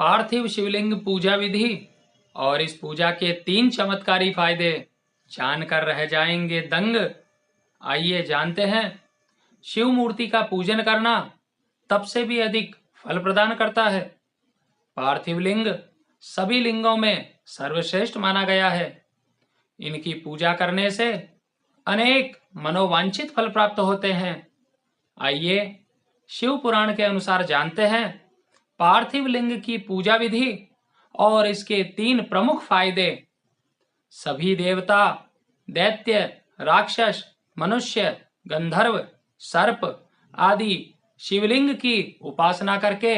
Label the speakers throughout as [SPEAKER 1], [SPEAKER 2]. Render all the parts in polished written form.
[SPEAKER 1] पार्थिव शिवलिंग पूजा विधि और इस पूजा के 3 चमत्कारी फायदे जानकर रह जाएंगे दंग। आइए जानते हैं। शिव मूर्ति का पूजन करना तप से भी अधिक फल प्रदान करता है। पार्थिव लिंग सभी लिंगों में सर्वश्रेष्ठ माना गया है। इनकी पूजा करने से अनेक मनोवांछित फल प्राप्त होते हैं। आइए शिव पुराण के अनुसार जानते हैं पार्थिव लिंग की पूजा विधि और इसके 3 प्रमुख फायदे। सभी देवता, दैत्य, राक्षस, मनुष्य, गंधर्व, सर्प आदि शिवलिंग की उपासना करके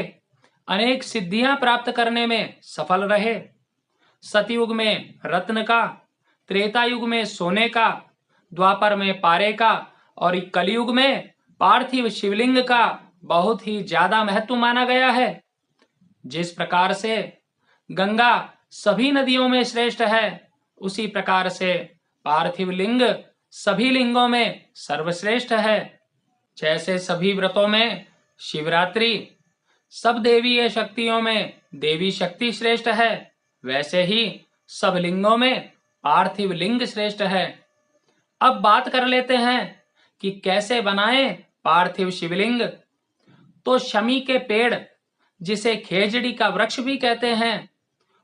[SPEAKER 1] अनेक सिद्धियां प्राप्त करने में सफल रहे। सतयुग में रत्न का, त्रेता युग में सोने का, द्वापर में पारे का और कलयुग में पार्थिव शिवलिंग का बहुत ही ज्यादा महत्व माना गया है। जिस प्रकार से गंगा सभी नदियों में श्रेष्ठ है, उसी प्रकार से पार्थिव लिंग सभी लिंगों में सर्वश्रेष्ठ है। जैसे सभी व्रतों में शिवरात्रि सब देवीय शक्तियों में देवी शक्ति श्रेष्ठ है, वैसे ही सब लिंगों में पार्थिव लिंग श्रेष्ठ है। अब बात कर लेते हैं कि कैसे बनाएं पार्थिव शिवलिंग। तो शमी के पेड़, जिसे खेजड़ी का वृक्ष भी कहते हैं,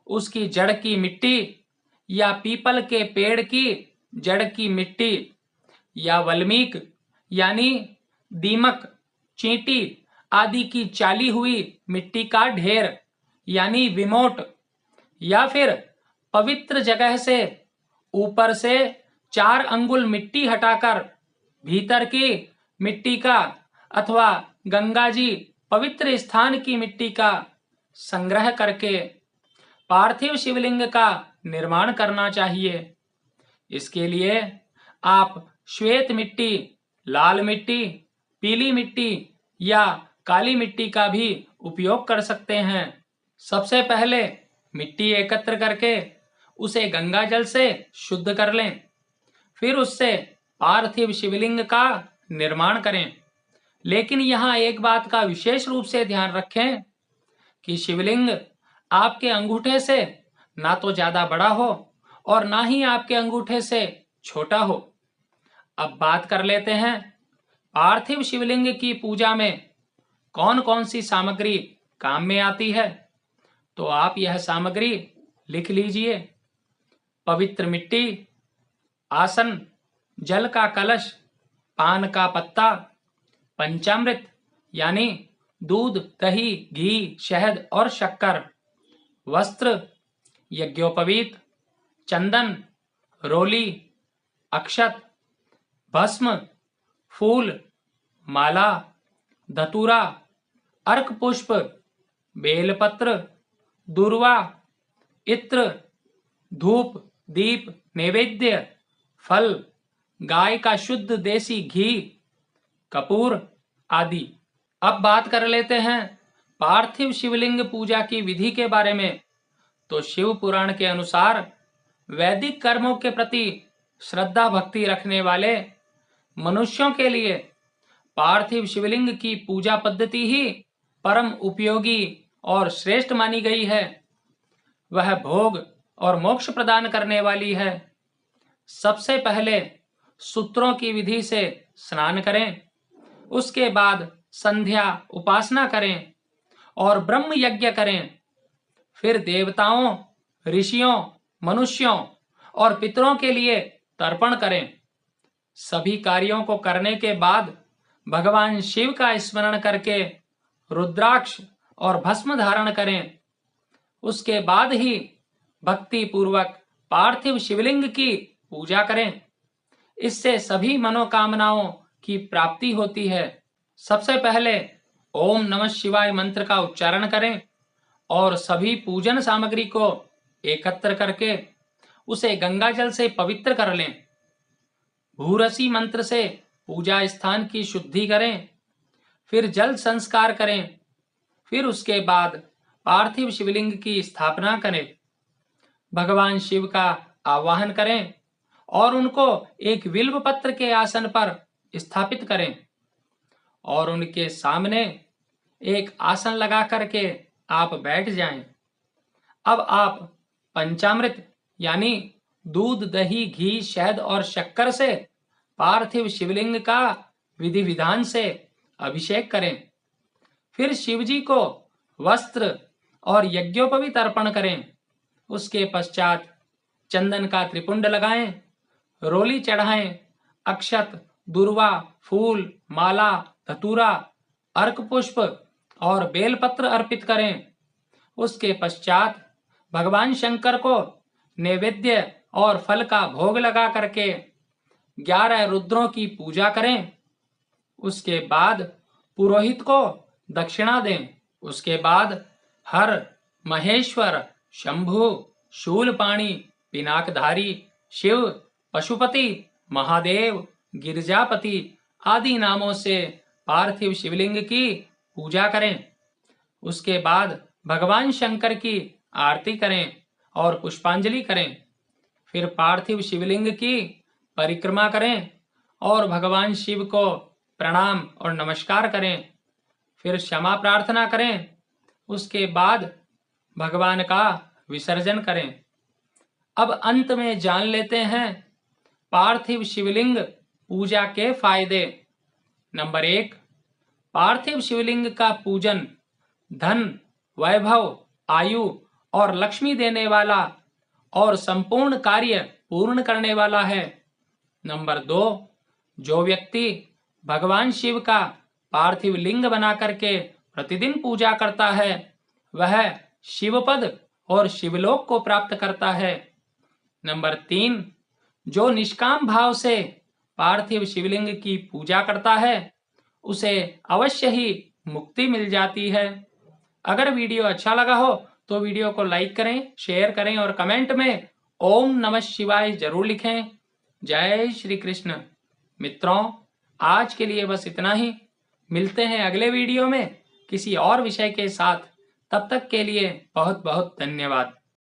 [SPEAKER 1] उसकी जड़ की मिट्टी या पीपल के पेड़ की जड़ की मिट्टी या वल्मीक यानी दीमक, चींटी आदि की चाली हुई मिट्टी का ढेर यानी विमोट, या फिर पवित्र जगह से ऊपर से 4 अंगुल मिट्टी हटाकर भीतर की मिट्टी का अथवा गंगा जी पवित्र स्थान की मिट्टी का संग्रह करके पार्थिव शिवलिंग का निर्माण करना चाहिए। इसके लिए आप श्वेत मिट्टी, लाल मिट्टी, पीली मिट्टी या काली मिट्टी का भी उपयोग कर सकते हैं। सबसे पहले मिट्टी एकत्र करके उसे गंगा जल से शुद्ध कर लें, फिर उससे पार्थिव शिवलिंग का निर्माण करें। लेकिन यहाँ एक बात का विशेष रूप से ध्यान रखें कि शिवलिंग आपके अंगूठे से ना तो ज्यादा बड़ा हो और ना ही आपके अंगूठे से छोटा हो। अब बात कर लेते हैं पार्थिव शिवलिंग की पूजा में कौन कौन सी सामग्री काम में आती है। तो आप यह सामग्री लिख लीजिए। पवित्र मिट्टी, आसन, जल का कलश, पान का पत्ता, पंचामृत यानी दूध, दही, घी, शहद और शक्कर, वस्त्र, यज्ञोपवीत, चंदन, रोली, अक्षत, भस्म, फूल, माला, धतूरा, अर्क पुष्प, बेलपत्र, दूर्वा, इत्र, धूप, दीप, नैवेद्य, फल, गाय का शुद्ध देसी घी, कपूर आदि। अब बात कर लेते हैं पार्थिव शिवलिंग पूजा की विधि के बारे में। तो शिव पुराण के अनुसार वैदिक कर्मों के प्रति श्रद्धा भक्ति रखने वाले मनुष्यों के लिए पार्थिव शिवलिंग की पूजा पद्धति ही परम उपयोगी और श्रेष्ठ मानी गई है। वह भोग और मोक्ष प्रदान करने वाली है। सबसे पहले सूत्रों की विधि से स्नान करें, उसके बाद संध्या उपासना करें और ब्रह्म यज्ञ करें। फिर देवताओं, ऋषियों, मनुष्यों और पितरों के लिए तर्पण करें। सभी कार्यों को करने के बाद भगवान शिव का स्मरण करके रुद्राक्ष और भस्म धारण करें। उसके बाद ही भक्ति पूर्वक पार्थिव शिवलिंग की पूजा करें। इससे सभी मनोकामनाओं की प्राप्ति होती है। सबसे पहले ओम नमः शिवाय मंत्र का उच्चारण करें और सभी पूजन सामग्री को एकत्र करके उसे गंगा जल से पवित्र कर लें। भूरसी मंत्र से पूजा स्थान की शुद्धि करें, फिर जल संस्कार करें। फिर उसके बाद पार्थिव शिवलिंग की स्थापना करें, भगवान शिव का आवाहन करें और उनको एक बिल्व पत्र के आसन पर स्थापित करें और उनके सामने एक आसन लगा करके आप बैठ जाएं। अब आप पंचामृत यानी दूध, दही, घी, शहद और शक्कर से पार्थिव शिवलिंग का विधि विधान से अभिषेक करें। फिर शिवजी को वस्त्र और यज्ञोपवीत अर्पण करें। उसके पश्चात चंदन का त्रिपुंड लगाएं, रोली चढ़ाएं, अक्षत, दुर्वा, फूल, माला, धतूरा, अर्क पुष्प और बेलपत्र अर्पित करें। उसके पश्चात भगवान शंकर को नैवेद्य और फल का भोग लगा करके 11 रुद्रों की पूजा करें। उसके बाद पुरोहित को दक्षिणा दें। उसके बाद हर, महेश्वर, शंभु, शूलपाणी, पिनाकधारी, शिव, पशुपति, महादेव, गिरजापति आदि नामों से पार्थिव शिवलिंग की पूजा करें। उसके बाद भगवान शंकर की आरती करें और पुष्पांजलि करें। फिर पार्थिव शिवलिंग की परिक्रमा करें और भगवान शिव को प्रणाम और नमस्कार करें। फिर क्षमा प्रार्थना करें। उसके बाद भगवान का विसर्जन करें। अब अंत में जान लेते हैं पार्थिव शिवलिंग पूजा के फायदे। नंबर 1, पार्थिव शिवलिंग का पूजन धन, वैभव, आयु और लक्ष्मी देने वाला और संपूर्ण कार्य पूर्ण करने वाला है। नंबर 2, जो व्यक्ति भगवान शिव का पार्थिव लिंग बना करके प्रतिदिन पूजा करता है वह शिवपद और शिवलोक को प्राप्त करता है। नंबर 3, जो निष्काम भाव से पार्थिव शिवलिंग की पूजा करता है उसे अवश्य ही मुक्ति मिल जाती है। अगर वीडियो अच्छा लगा हो तो वीडियो को लाइक करें, शेयर करें और कमेंट में ओम नमः शिवाय जरूर लिखें। जय श्री कृष्ण। मित्रों, आज के लिए बस इतना ही। मिलते हैं अगले वीडियो में किसी और विषय के साथ। तब तक के लिए बहुत बहुत धन्यवाद।